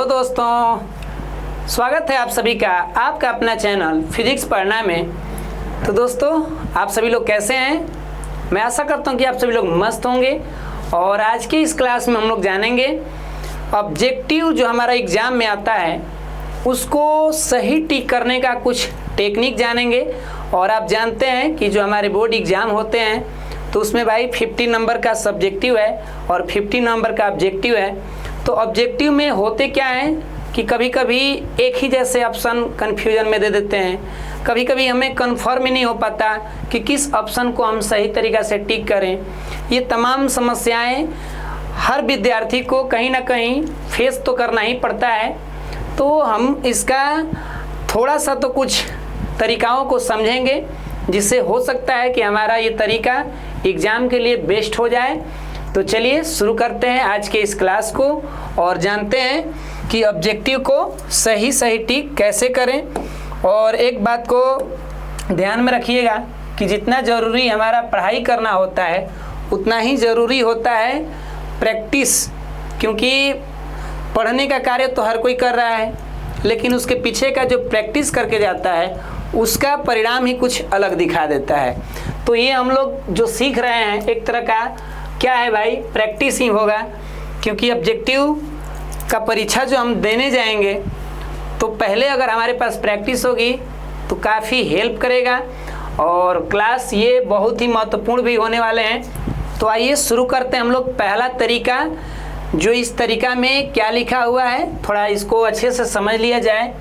Hello दोस्तों, स्वागत है आप सभी का आपका अपना चैनल फिजिक्स पढ़ना में। तो दोस्तों, आप सभी लोग कैसे हैं? मैं आशा करता हूं कि आप सभी लोग मस्त होंगे। और आज की इस क्लास में हम लोग जानेंगे ऑब्जेक्टिव जो हमारा एग्ज़ाम में आता है उसको सही टिक करने का कुछ टेक्निक जानेंगे। और आप जानते हैं कि जो हमारे बोर्ड एग्ज़ाम होते हैं तो उसमें भाई 50 नंबर का सब्जेक्टिव है और 50 नंबर का ऑब्जेक्टिव है। तो ऑब्जेक्टिव में होते क्या है कि कभी कभी एक ही जैसे ऑप्शन कन्फ्यूजन में दे देते हैं, कभी कभी हमें कन्फर्म ही नहीं हो पाता कि किस ऑप्शन को हम सही तरीक़ा से टिक करें। ये तमाम समस्याएं हर विद्यार्थी को कहीं ना कहीं फेस तो करना ही पड़ता है। तो हम इसका थोड़ा सा तो कुछ तरीकाओं को समझेंगे जिससे हो सकता है कि हमारा ये तरीका एग्ज़ाम के लिए बेस्ट हो जाए। तो चलिए शुरू करते हैं आज के इस क्लास को और जानते हैं कि ऑब्जेक्टिव को सही टिक कैसे करें। और एक बात को ध्यान में रखिएगा कि जितना ज़रूरी हमारा पढ़ाई करना होता है उतना ही ज़रूरी होता है प्रैक्टिस, क्योंकि पढ़ने का कार्य तो हर कोई कर रहा है लेकिन उसके पीछे का जो प्रैक्टिस करके जाता है उसका परिणाम ही कुछ अलग दिखा देता है। तो ये हम लोग जो सीख रहे हैं एक तरह का क्या है भाई, प्रैक्टिस ही होगा, क्योंकि ऑब्जेक्टिव का परीक्षा जो हम देने जाएंगे तो पहले अगर हमारे पास प्रैक्टिस होगी तो काफ़ी हेल्प करेगा। और क्लास ये बहुत ही महत्वपूर्ण भी होने वाले हैं। तो आइए शुरू करते हैं हम लोग। पहला तरीका, जो इस तरीका में क्या लिखा हुआ है थोड़ा इसको अच्छे से समझ लिया जाए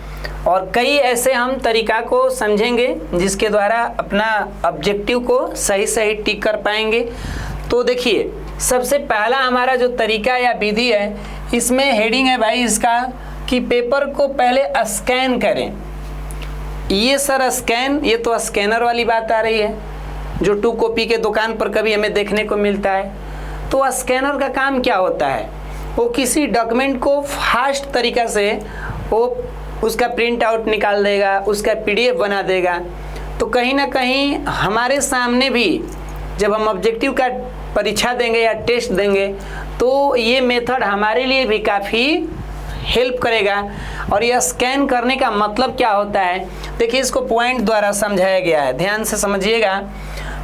और कई ऐसे हम तरीका को समझेंगे जिसके द्वारा अपना ऑब्जेक्टिव को सही टिक कर पाएंगे। तो देखिए, सबसे पहला हमारा जो तरीका या विधि है इसमें हेडिंग है भाई इसका कि पेपर को पहले स्कैन करें। ये सर स्कैन, ये तो स्कैनर वाली बात आ रही है जो 2 कॉपी के दुकान पर कभी हमें देखने को मिलता है। तो स्कैनर का काम क्या होता है, वो किसी डॉक्यूमेंट को फास्ट तरीक़ा से वो उसका प्रिंट आउट निकाल देगा, उसका PDF बना देगा। तो कहीं ना कहीं हमारे सामने भी जब हम ऑब्जेक्टिव का परीक्षा देंगे या टेस्ट देंगे तो ये मेथड हमारे लिए भी काफ़ी हेल्प करेगा। और यह स्कैन करने का मतलब क्या होता है, देखिए इसको पॉइंट द्वारा समझाया गया है, ध्यान से समझिएगा।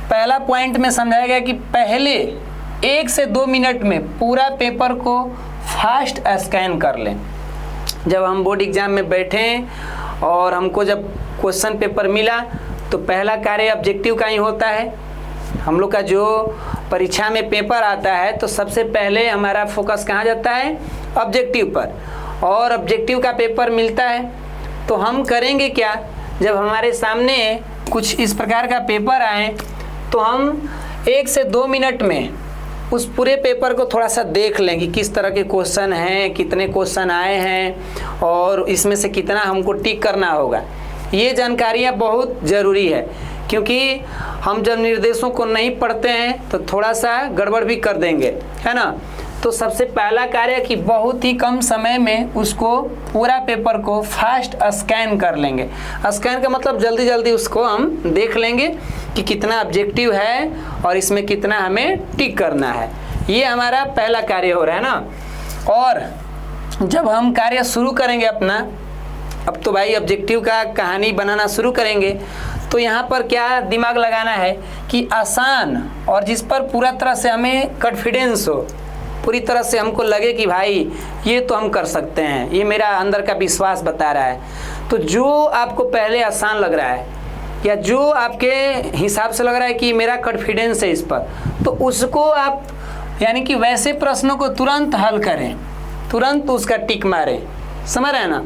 पहला पॉइंट में समझाया गया कि पहले 1 से 2 मिनट में पूरा पेपर को फास्ट स्कैन कर लें। जब हम बोर्ड एग्ज़ाम में बैठे और हमको जब क्वेश्चन पेपर मिला तो पहला कार्य ऑब्जेक्टिव का ही होता है। हम लोग का जो परीक्षा में पेपर आता है तो सबसे पहले हमारा फोकस कहाँ जाता है, ऑब्जेक्टिव पर। और ऑब्जेक्टिव का पेपर मिलता है तो हम करेंगे क्या, जब हमारे सामने कुछ इस प्रकार का पेपर आए तो हम 1 से 2 मिनट में उस पूरे पेपर को थोड़ा सा देख लें कि किस तरह के क्वेश्चन हैं, कितने क्वेश्चन आए हैं और इसमें से कितना हमको टिक करना होगा। ये जानकारियाँ बहुत ज़रूरी है, क्योंकि हम जब निर्देशों को नहीं पढ़ते हैं तो थोड़ा सा गड़बड़ भी कर देंगे, है ना। तो सबसे पहला कार्य कि बहुत ही कम समय में उसको पूरा पेपर को फास्ट स्कैन कर लेंगे। स्कैन का मतलब जल्दी जल्दी उसको हम देख लेंगे कि कितना ऑब्जेक्टिव है और इसमें कितना हमें टिक करना है। ये हमारा पहला कार्य हो रहा है ना। और जब हम कार्य शुरू करेंगे अपना, अब तो भाई ऑब्जेक्टिव का कहानी बनाना शुरू करेंगे, तो यहाँ पर क्या दिमाग लगाना है कि आसान और जिस पर पूरा तरह से हमें कॉन्फिडेंस हो, पूरी तरह से हमको लगे कि भाई ये तो हम कर सकते हैं, ये मेरा अंदर का विश्वास बता रहा है। तो जो आपको पहले आसान लग रहा है या जो आपके हिसाब से लग रहा है कि मेरा कॉन्फिडेंस है इस पर, तो उसको आप यानी कि वैसे प्रश्नों को तुरंत हल करें, तुरंत उसका टिक मारें, समझ रहे हैं ना।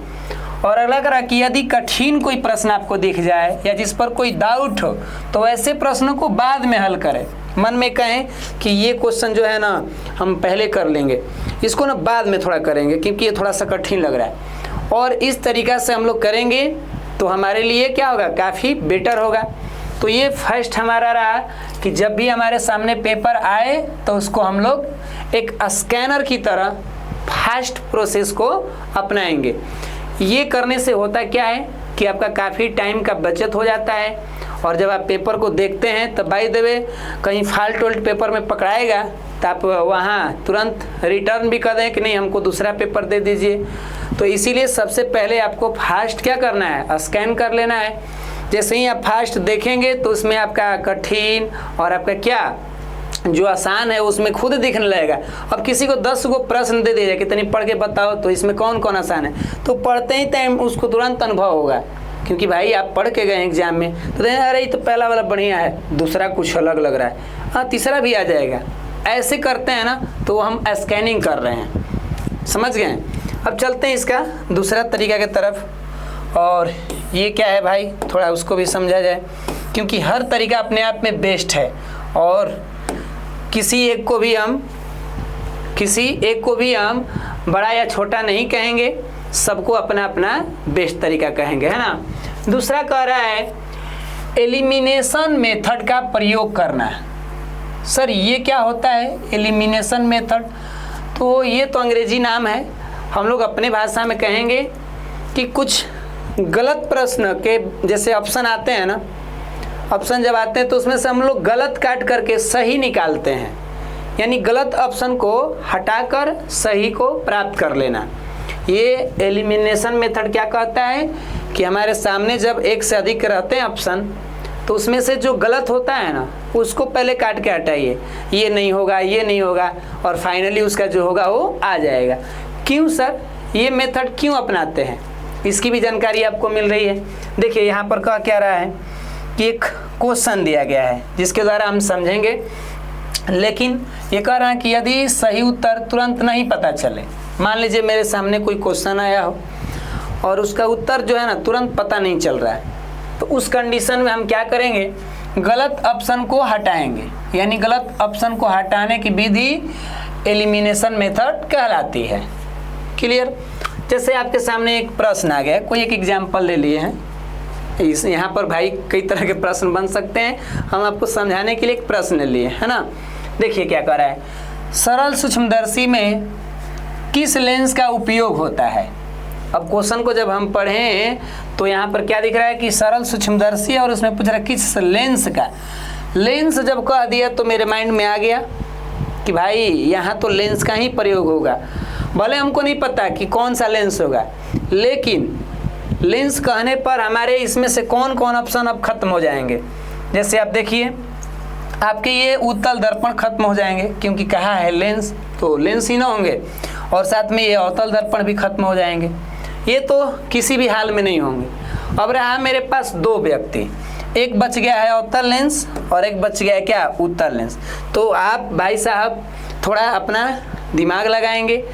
और अलग रहा कि यदि कठिन कोई प्रश्न आपको दिख जाए या जिस पर कोई डाउट हो तो ऐसे प्रश्नों को बाद में हल करें। मन में कहें कि ये क्वेश्चन जो है ना हम पहले कर लेंगे, इसको ना बाद में थोड़ा करेंगे क्योंकि ये थोड़ा सा कठिन लग रहा है। और इस तरीक़ा से हम लोग करेंगे तो हमारे लिए क्या होगा, काफ़ी बेटर होगा। तो ये फर्स्ट हमारा रहा कि जब भी हमारे सामने पेपर आए तो उसको हम लोग एक स्कैनर की तरह फास्ट प्रोसेस को अपनाएंगे। ये करने से होता क्या है कि आपका काफ़ी टाइम का बचत हो जाता है। और जब आप पेपर को देखते हैं तब बाय द वे कहीं फाल्ट वल्ट पेपर में पकड़ाएगा तो आप वहाँ तुरंत रिटर्न भी कर दें कि नहीं हमको दूसरा पेपर दे दीजिए। तो इसीलिए सबसे पहले आपको फास्ट क्या करना है, स्कैन कर लेना है। जैसे ही आप फास्ट देखेंगे तो उसमें आपका कठिन और आपका क्या जो आसान है उसमें खुद दिखने लगेगा। अब किसी को 10 गो प्रश्न दे दीजिए कितनी पढ़ के बताओ तो इसमें कौन कौन आसान है, तो पढ़ते ही टाइम उसको तुरंत अनुभव होगा, क्योंकि भाई आप पढ़ के गए एग्जाम में तो अरे ये तो पहला वाला बढ़िया है, दूसरा कुछ अलग लग रहा है, हाँ तीसरा भी आ जाएगा। ऐसे करते हैं ना तो हम स्कैनिंग कर रहे हैं, समझ गए। अब चलते हैं इसका दूसरा तरीका की तरफ। और ये क्या है भाई, थोड़ा उसको भी समझा जाए, क्योंकि हर तरीका अपने आप में बेस्ट है और किसी एक को भी हम बड़ा या छोटा नहीं कहेंगे, सबको अपना अपना बेस्ट तरीका कहेंगे, है ना। दूसरा कह रहा है एलिमिनेशन मेथड का प्रयोग करना। सर ये क्या होता है एलिमिनेशन मेथड, तो ये तो अंग्रेजी नाम है, हम लोग अपने भाषा में कहेंगे कि कुछ गलत प्रश्न के जैसे ऑप्शन आते हैं ना, ऑप्शन जब आते हैं तो उसमें से हम लोग गलत काट करके सही निकालते हैं, यानी गलत ऑप्शन को हटाकर सही को प्राप्त कर लेना। ये एलिमिनेशन मेथड क्या कहता है कि हमारे सामने जब एक से अधिक रहते हैं ऑप्शन तो उसमें से जो गलत होता है ना उसको पहले काट के हटाइए, ये नहीं होगा, ये नहीं होगा, और फाइनली उसका जो होगा वो आ जाएगा। क्यों सर ये मेथड क्यों अपनाते हैं, इसकी भी जानकारी आपको मिल रही है। देखिए यहाँ पर क्या रहा है कि एक क्वेश्चन दिया गया है जिसके द्वारा हम समझेंगे, लेकिन ये कह रहा है कि यदि सही उत्तर तुरंत नहीं पता चले, मान लीजिए मेरे सामने कोई क्वेश्चन आया हो और उसका उत्तर जो है ना तुरंत पता नहीं चल रहा है, तो उस कंडीशन में हम क्या करेंगे, गलत ऑप्शन को हटाएंगे, यानी गलत ऑप्शन को हटाने की विधि एलिमिनेशन मेथड कहलाती है। क्लियर। जैसे आपके सामने एक प्रश्न आ गया, कोई एक एग्जाम्पल ले लिए हैं, इस यहाँ पर भाई कई तरह के प्रश्न बन सकते हैं, हम आपको समझाने के लिए एक प्रश्न लिए, है ना। देखिए क्या कर रहा है, सरल सूक्ष्मदर्शी में किस लेंस का उपयोग होता है। अब क्वेश्चन को जब हम पढ़ें तो यहाँ पर क्या दिख रहा है कि सरल सूक्ष्मदर्शी, और उसमें पूछ रहा है किस लेंस का। लेंस जब कह दिया तो मेरे माइंड में आ गया कि भाई यहाँ तो लेंस का ही प्रयोग होगा, भले हमको नहीं पता कि कौन सा लेंस होगा, लेकिन लेंस कहने पर हमारे इसमें से कौन कौन ऑप्शन अब खत्म हो जाएंगे। जैसे आप देखिए आपके ये उत्तल दर्पण खत्म हो जाएंगे, क्योंकि कहा है लेंस तो लेंस ही ना होंगे, और साथ में ये अवतल दर्पण भी खत्म हो जाएंगे, ये तो किसी भी हाल में नहीं होंगे। अब रहा मेरे पास दो व्यक्ति, एक बच गया है अवतल लेंस और एक बच गया है क्या, उत्तल लेंस। तो आप भाई साहब थोड़ा अपना दिमाग लगाएंगे,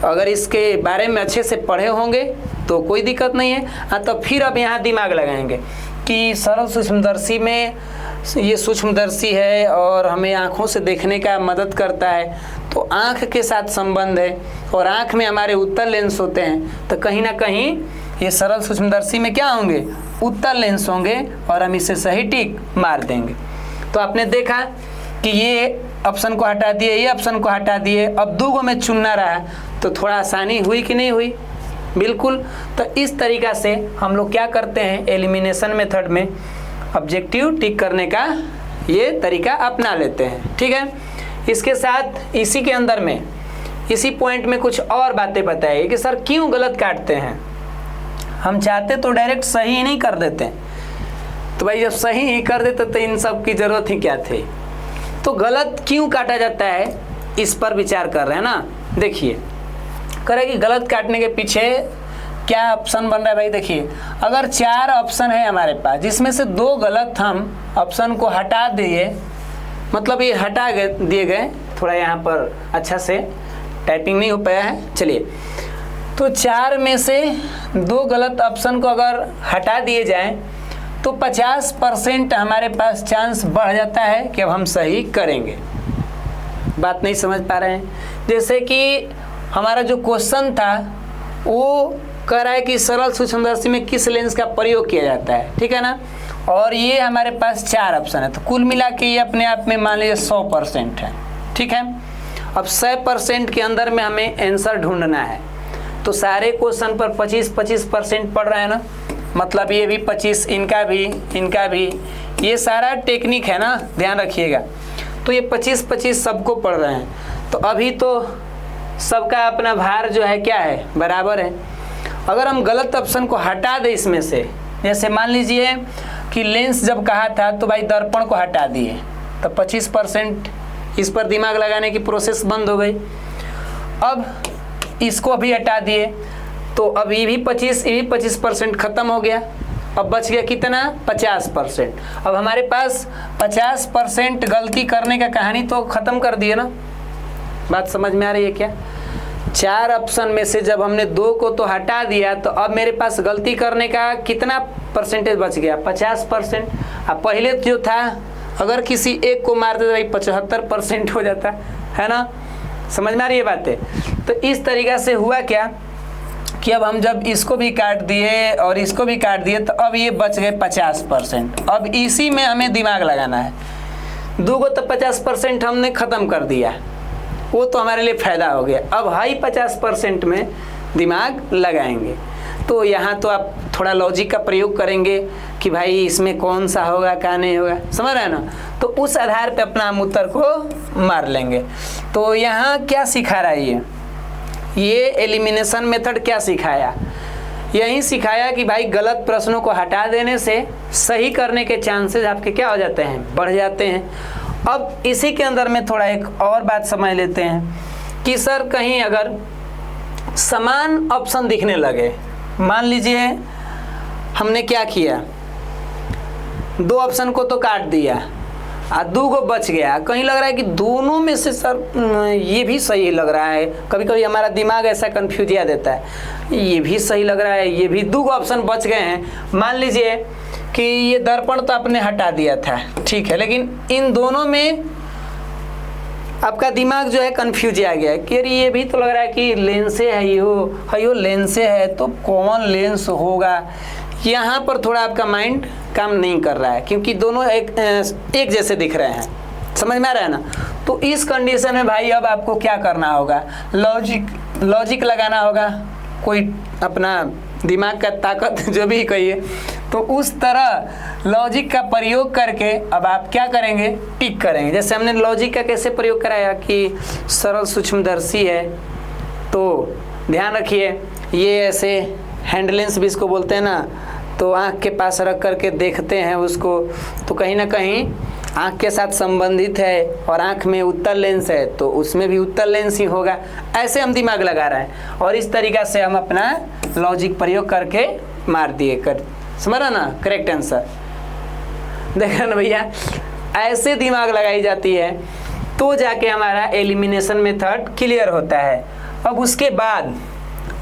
अगर इसके बारे में अच्छे से पढ़े होंगे तो कोई दिक्कत नहीं है। हाँ तो फिर अब यहाँ दिमाग लगाएंगे कि सरल सूक्ष्मदर्शी में ये सूक्ष्मदर्शी है और हमें आँखों से देखने का मदद करता है, तो आँख के साथ संबंध है, और आँख में हमारे उत्तल लेंस होते हैं, तो कहीं ना कहीं ये सरल सूक्ष्मदर्शी में क्या होंगे, उत्तल लेंस होंगे, और हम इसे सही टिक मार देंगे। तो आपने देखा कि ये ऑप्शन को हटा दिए, ये ऑप्शन को हटा दिए, अब दो गो में चुनना रहा, तो थोड़ा आसानी हुई कि नहीं हुई, बिल्कुल। तो इस तरीका से हम लोग क्या करते हैं एलिमिनेशन मेथड में ऑब्जेक्टिव टिक करने का ये तरीका अपना लेते हैं, ठीक है। इसके साथ इसी के अंदर में इसी पॉइंट में कुछ और बातें बताइए कि सर क्यों गलत काटते हैं। हम चाहते तो डायरेक्ट सही ही नहीं कर देते, तो भाई जब सही ही कर देते तो इन सब की ज़रूरत ही क्या थी। तो गलत क्यों काटा जाता है इस पर विचार कर रहे हैं ना। देखिए करें कि गलत काटने के पीछे क्या ऑप्शन बन रहा है भाई। देखिए अगर 4 ऑप्शन है हमारे पास, जिसमें से 2 गलत हम ऑप्शन को हटा दिए, मतलब ये हटा दिए गए, थोड़ा यहाँ पर अच्छा से टाइपिंग नहीं हो पाया है, चलिए। तो 4 में से 2 गलत ऑप्शन को अगर हटा दिए जाएं तो 50% हमारे पास चांस बढ़ जाता है कि अब हम सही करेंगे। बात नहीं समझ पा रहे हैं। जैसे कि हमारा जो क्वेश्चन था वो कह रहा है कि सरल सूक्ष्मदर्शी में किस लेंस का प्रयोग किया जाता है, ठीक है ना। और ये हमारे पास 4 ऑप्शन है, तो कुल मिला के ये अपने आप में मान लीजिए 100% है, ठीक है। अब 100% के अंदर में हमें आंसर ढूंढना है, तो सारे क्वेश्चन पर 25-25% पड़ रहा है ना, मतलब ये भी 25, इनका भी, ये सारा टेक्निक है ना, ध्यान रखिएगा। तो ये 25-25 सबको पड़ रहे हैं, तो अभी तो सबका अपना भार जो है क्या है, बराबर है। अगर हम गलत ऑप्शन को हटा दें इसमें से, जैसे मान लीजिए कि लेंस जब कहा था तो भाई दर्पण को हटा दिए तो 25% इस पर दिमाग लगाने की प्रोसेस बंद हो गई। अब इसको अभी हटा दिए तो अब ये भी 25% खत्म हो गया। अब बच गया कितना? 50%। अब हमारे पास 50% गलती करने का कहानी तो खत्म कर दिए ना। बात समझ में आ रही है क्या? 4 ऑप्शन में से जब हमने 2 को तो हटा दिया तो अब मेरे पास गलती करने का कितना परसेंटेज बच गया? 50%। अब पहले जो था अगर किसी एक को मारते तो भाई 75% हो जाता है ना। समझ में आ रही है बातें? तो इस तरीक़ा से हुआ क्या कि अब हम जब इसको भी काट दिए और इसको भी काट दिए तो अब ये बच गए 50%। अब इसी में हमें दिमाग लगाना है। 2 को तो 50% हमने ख़त्म कर दिया, वो तो हमारे लिए फ़ायदा हो गया। अब हाई 50% में दिमाग लगाएंगे। तो यहाँ तो आप थोड़ा लॉजिक का प्रयोग करेंगे कि भाई इसमें कौन सा होगा क्या नहीं होगा, समझ रहे हैं ना। तो उस आधार पे अपना हम उत्तर को मार लेंगे। तो यहाँ क्या सिखा रहा है ये एलिमिनेशन मेथड क्या सिखाया? यही सिखाया कि भाई गलत प्रश्नों को हटा देने से सही करने के चांसेस आपके क्या हो जाते हैं? बढ़ जाते हैं। अब इसी के अंदर में थोड़ा एक और बात समझ लेते हैं कि सर कहीं अगर समान ऑप्शन दिखने लगे, मान लीजिए हमने क्या किया, 2 ऑप्शन को तो काट दिया और 2 को बच गया, कहीं लग रहा है कि दोनों में से सर ये भी सही लग रहा है। कभी कभी हमारा दिमाग ऐसा कन्फ्यूजिया देता है, ये भी सही लग रहा है, ये भी 2 ऑप्शन बच गए हैं। मान लीजिए कि ये दर्पण तो आपने हटा दिया था, ठीक है, लेकिन इन दोनों में आपका दिमाग जो है कन्फ्यूज आ गया है कि अरे ये भी तो लग रहा है कि लेंसे है, यो लेंसे है तो कौन लेंस होगा। यहाँ पर थोड़ा आपका माइंड काम नहीं कर रहा है क्योंकि दोनों एक जैसे दिख रहे हैं। समझ में आ रहा है ना। तो इस कंडीशन में भाई अब आपको क्या करना होगा? लॉजिक लगाना होगा, कोई अपना दिमाग का ताकत जो भी कहिए, तो उस तरह लॉजिक का प्रयोग करके अब आप क्या करेंगे? टिक करेंगे। जैसे हमने लॉजिक का कैसे प्रयोग कराया कि सरल सूक्ष्मदर्शी है, तो ध्यान रखिए ये ऐसे हैंड लेंस भी इसको बोलते हैं ना, तो आँख के पास रख करके देखते हैं उसको, तो कहीं ना कहीं आँख के साथ संबंधित है और आँख में उत्तल लेंस है तो उसमें भी उत्तल लेंस ही होगा। ऐसे हम दिमाग लगा रहे हैं और इस तरीक़ा से हम अपना लॉजिक प्रयोग करके मार दिए कर। समझ रहा ना? Correct answer. देख रहे ना भैया, ऐसे दिमाग लगाई जाती है तो जाके हमारा एलिमिनेशन मेथड क्लियर होता है। अब उसके बाद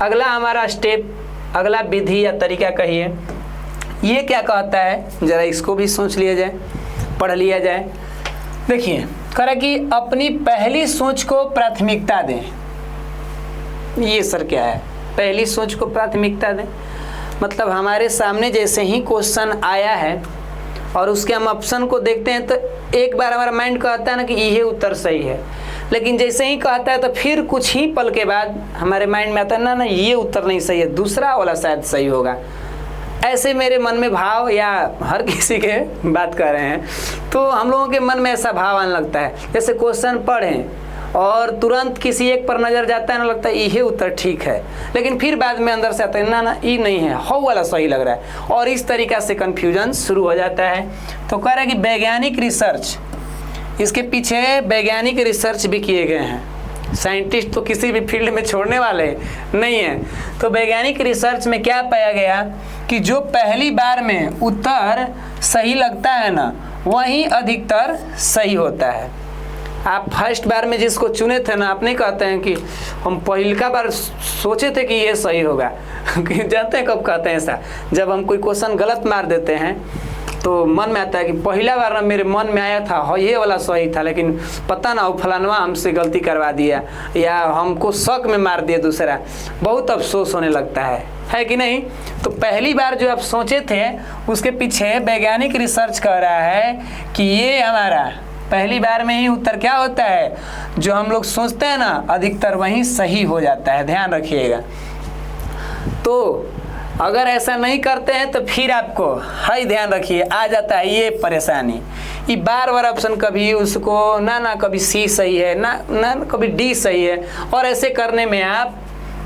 अगला हमारा स्टेप, अगला विधि या तरीका कहिए, ये क्या कहता है ज़रा इसको भी सोच लिया जाए, पढ़ लिया जाए। देखिए कह रहा कि अपनी पहली सोच को प्राथमिकता दें। ये सर क्या है? पहली सोच को प्राथमिकता दें मतलब हमारे सामने जैसे ही क्वेश्चन आया है और उसके हम ऑप्शन को देखते हैं तो एक बार हमारा माइंड कहता है ना कि ये उत्तर सही है, लेकिन जैसे ही कहता है तो फिर कुछ ही पल के बाद हमारे माइंड में आता है ना ये उत्तर नहीं सही है, दूसरा वाला शायद सही होगा। ऐसे मेरे मन में भाव, या हर किसी के बात कर रहे हैं तो हम लोगों के मन में ऐसा भाव आने लगता है। जैसे क्वेश्चन पढ़ें और तुरंत किसी एक पर नज़र जाता है ना, लगता है ये उत्तर ठीक है, लेकिन फिर बाद में अंदर से आता है ना ये नहीं है, हो वाला सही लग रहा है, और इस तरीक़ा से कन्फ्यूजन शुरू हो जाता है। तो कह रहा है कि वैज्ञानिक रिसर्च, इसके पीछे वैज्ञानिक रिसर्च भी किए गए हैं। साइंटिस्ट तो किसी भी फील्ड में छोड़ने वाले नहीं हैं। तो वैज्ञानिक रिसर्च में क्या पाया गया कि जो पहली बार में उत्तर सही लगता है ना, वही अधिकतर सही होता है। आप फर्स्ट बार में जिसको चुने थे ना, आप नहीं कहते हैं कि हम पहला बार सोचे थे कि ये सही होगा जानते हैं कब कहते हैं ऐसा? जब हम कोई क्वेश्चन गलत मार देते हैं तो मन में आता है कि पहला बार ना मेरे मन में आया था हाँ ये वाला सही था, लेकिन पता ना वो फलानवा हमसे गलती करवा दिया या हमको शक में मार दिया दूसरा, बहुत अफसोस होने लगता है कि नहीं? तो पहली बार जो आप सोचे थे उसके पीछे वैज्ञानिक रिसर्च कह रहा है कि ये हमारा पहली बार में ही उत्तर क्या होता है, जो हम लोग सोचते हैं ना अधिकतर वही सही हो जाता है। ध्यान रखिएगा। तो अगर ऐसा नहीं करते हैं तो फिर आपको हाई ध्यान रखिए आ जाता है ये परेशानी, ये बार बार ऑप्शन कभी उसको ना कभी सी सही है ना कभी डी सही है, और ऐसे करने में आप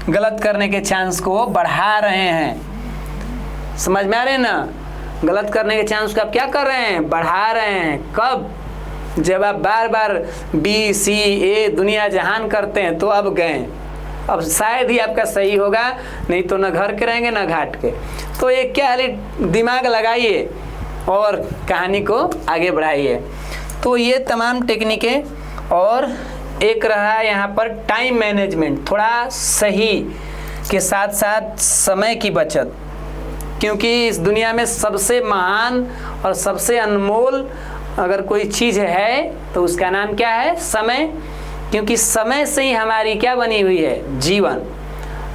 गलत करने के चांस को बढ़ा रहे हैं। समझ में आ रहे हैं ना? गलत करने के चांस को आप क्या कर रहे हैं? बढ़ा रहे हैं। कब? जब आप बार बार बी सी ए दुनिया जहान करते हैं तो अब गए, अब शायद ही आपका सही होगा, नहीं तो ना घर के रहेंगे ना घाट के। तो ये क्या है, दिमाग लगाइए और कहानी को आगे बढ़ाइए। तो ये तमाम टेक्निकें, और एक रहा यहाँ पर टाइम मैनेजमेंट, थोड़ा सही के साथ साथ समय की बचत, क्योंकि इस दुनिया में सबसे महान और सबसे अनमोल अगर कोई चीज़ है तो उसका नाम क्या है? समय। क्योंकि समय से ही हमारी क्या बनी हुई है? जीवन।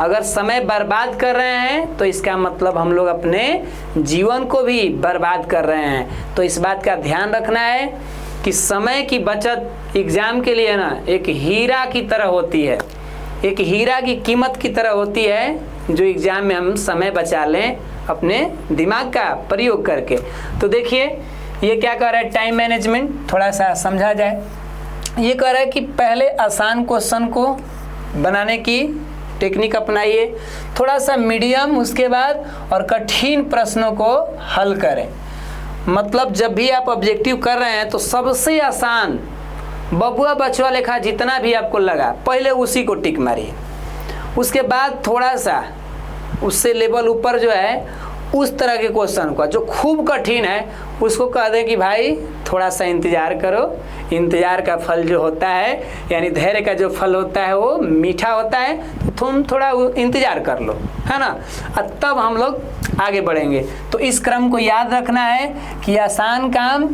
अगर समय बर्बाद कर रहे हैं तो इसका मतलब हम लोग अपने जीवन को भी बर्बाद कर रहे हैं। तो इस बात का ध्यान रखना है कि समय की बचत एग्ज़ाम के लिए ना एक हीरा की तरह होती है, एक हीरा की कीमत की तरह होती है, जो एग्ज़ाम में हम समय बचा लें अपने दिमाग का प्रयोग करके। तो देखिए ये क्या कह रहा है, टाइम मैनेजमेंट, थोड़ा सा समझा जाए। ये कह रहा है कि पहले आसान क्वेश्चन को बनाने की टेक्निक अपनाइए, थोड़ा सा मीडियम उसके बाद, और कठिन प्रश्नों को हल करें। मतलब जब भी आप ऑब्जेक्टिव कर रहे हैं तो सबसे आसान बबुआ बचवा लेखा जितना भी आपको लगा पहले उसी को टिक मारिए। उसके बाद थोड़ा सा उससे लेवल ऊपर जो है उस तरह के क्वेश्चन का जो खूब कठिन है उसको कह दें कि भाई थोड़ा सा इंतज़ार करो, इंतज़ार का फल जो होता है, यानी धैर्य का जो फल होता है वो मीठा होता है, तो तुम थोड़ा इंतज़ार कर लो, है ना, तब हम लोग आगे बढ़ेंगे। तो इस क्रम को याद रखना है कि आसान काम,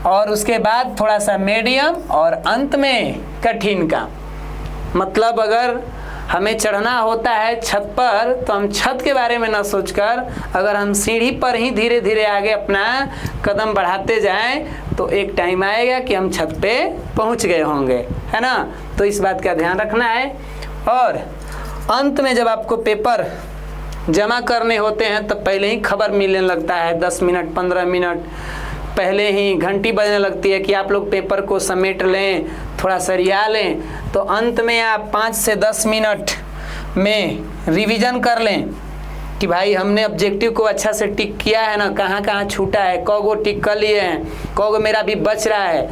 और उसके बाद थोड़ा सा मीडियम, और अंत में कठिन काम। मतलब अगर हमें चढ़ना होता है छत पर तो हम छत के बारे में ना सोचकर अगर हम सीढ़ी पर ही धीरे धीरे आगे अपना कदम बढ़ाते जाएं तो एक टाइम आएगा कि हम छत पे पहुंच गए होंगे, है ना। तो इस बात का ध्यान रखना है। और अंत में जब आपको पेपर जमा करने होते हैं तब पहले ही खबर मिलने लगता है, 10 मिनट 15 मिनट पहले ही घंटी बजने लगती है कि आप लोग पेपर को समेट लें, थोड़ा सरिया लें। तो अंत में आप 5 से 10 मिनट में रिवीजन कर लें कि भाई हमने ऑब्जेक्टिव को अच्छा से टिक किया है ना, कहाँ कहाँ छूटा है, कौगो टिक कर लिए हैं, कौगो मेरा भी बच रहा है।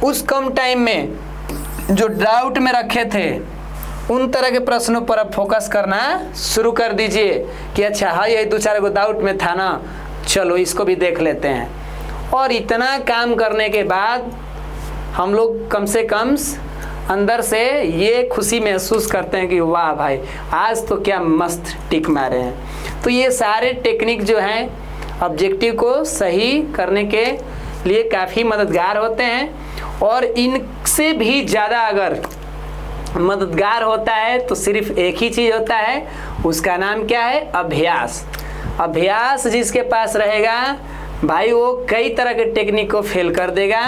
उस कम टाइम में जो डाउट में रखे थे उन तरह के प्रश्नों पर अब फोकस करना शुरू कर दीजिए कि अच्छा हाँ यही 2-4 गो डाउट में था ना, चलो इसको भी देख लेते हैं। और इतना काम करने के बाद हम लोग कम से कम अंदर से ये खुशी महसूस करते हैं कि वाह भाई आज तो क्या मस्त टिक मारे हैं। तो ये सारे टेक्निक जो हैं ऑब्जेक्टिव को सही करने के लिए काफ़ी मददगार होते हैं। और इनसे भी ज़्यादा अगर मददगार होता है तो सिर्फ एक ही चीज़ होता है, उसका नाम क्या है? अभ्यास। अभ्यास जिसके पास रहेगा भाई वो कई तरह के टेक्निक को फेल कर देगा।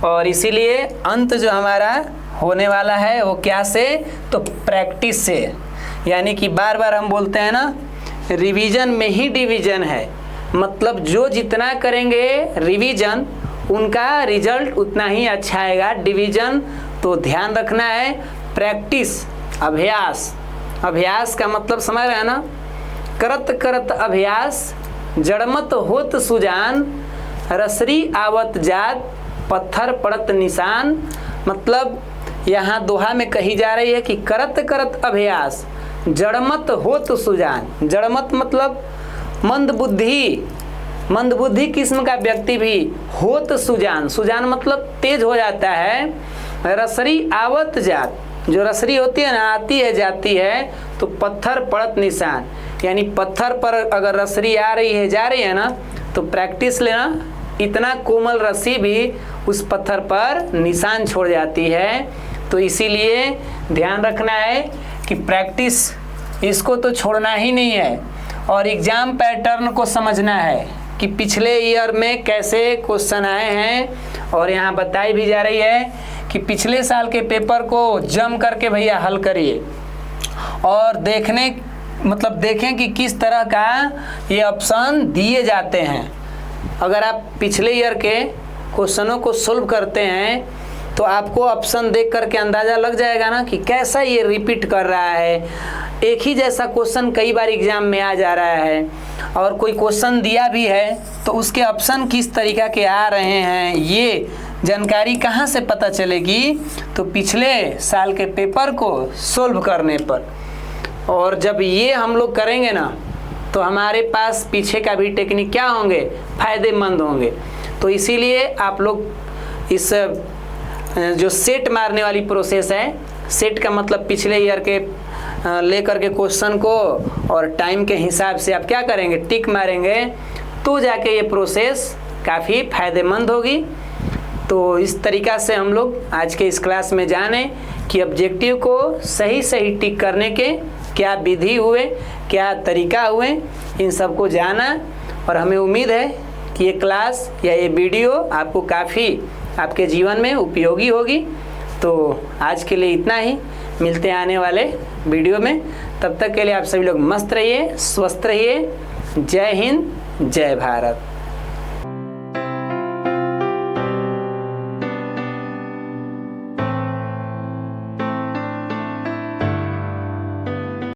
और इसीलिए अंत जो हमारा होने वाला है वो क्या से? तो प्रैक्टिस से। यानी कि बार बार हम बोलते हैं ना, रिवीजन में ही डिवीजन है। मतलब जो जितना करेंगे रिवीजन उनका रिजल्ट उतना ही अच्छा आएगा। डिवीजन तो ध्यान रखना है, प्रैक्टिस, अभ्यास। अभ्यास का मतलब समझ रहे हैं ना? करत करत अभ्यास जड़मत होत सुजान, रसरी आवत जात पत्थर पड़त निशान। मतलब यहाँ दोहा में कही जा रही है कि करत करत अभ्यास जड़मत होत सुजान। जड़मत मतलब मंदबुद्धि, मंदबुद्धि किस्म का व्यक्ति भी होत सुजान, सुजान मतलब तेज हो जाता है। रसरी आवत जात, जो रसरी होती है ना, आती है जाती है, तो पत्थर पड़त निशान, यानी पत्थर पर अगर रसरी आ रही है जा रही है ना तो प्रैक्टिस लेना, इतना कोमल रस्सी भी उस पत्थर पर निशान छोड़ जाती है। तो इसीलिए ध्यान रखना है कि प्रैक्टिस इसको तो छोड़ना ही नहीं है। और एग्ज़ाम पैटर्न को समझना है कि पिछले ईयर में कैसे क्वेश्चन आए हैं, और यहाँ बताई भी जा रही है कि पिछले साल के पेपर को जम करके भैया हल करिए और देखें कि किस तरह का ये ऑप्शन दिए जाते हैं। अगर आप पिछले ईयर के क्वेश्चनों को सोल्व करते हैं तो आपको ऑप्शन देख करके अंदाज़ा लग जाएगा ना कि कैसा ये रिपीट कर रहा है। एक ही जैसा क्वेश्चन कई बार एग्जाम में आ जा रहा है, और कोई क्वेश्चन दिया भी है तो उसके ऑप्शन किस तरीका के आ रहे हैं, ये जानकारी कहाँ से पता चलेगी? तो पिछले साल के पेपर को सोल्व करने पर। और जब ये हम लोग करेंगे ना तो हमारे पास पीछे का भी टेक्निक क्या होंगे? फ़ायदेमंद होंगे। तो इसीलिए आप लोग इस जो सेट मारने वाली प्रोसेस है, सेट का मतलब पिछले ईयर के लेकर के क्वेश्चन को और टाइम के हिसाब से आप क्या करेंगे? टिक मारेंगे, तो जाके ये प्रोसेस काफ़ी फ़ायदेमंद होगी। तो इस तरीक़ा से हम लोग आज के इस क्लास में जाने कि ऑब्जेक्टिव को सही सही टिक करने के क्या विधि हुए, क्या तरीका हुए, इन सबको जाना। और हमें उम्मीद है कि ये क्लास या ये वीडियो आपको काफ़ी आपके जीवन में उपयोगी होगी। तो आज के लिए इतना ही, मिलते हैं आने वाले वीडियो में। तब तक के लिए आप सभी लोग मस्त रहिए, स्वस्थ रहिए। जय हिंद, जय भारत।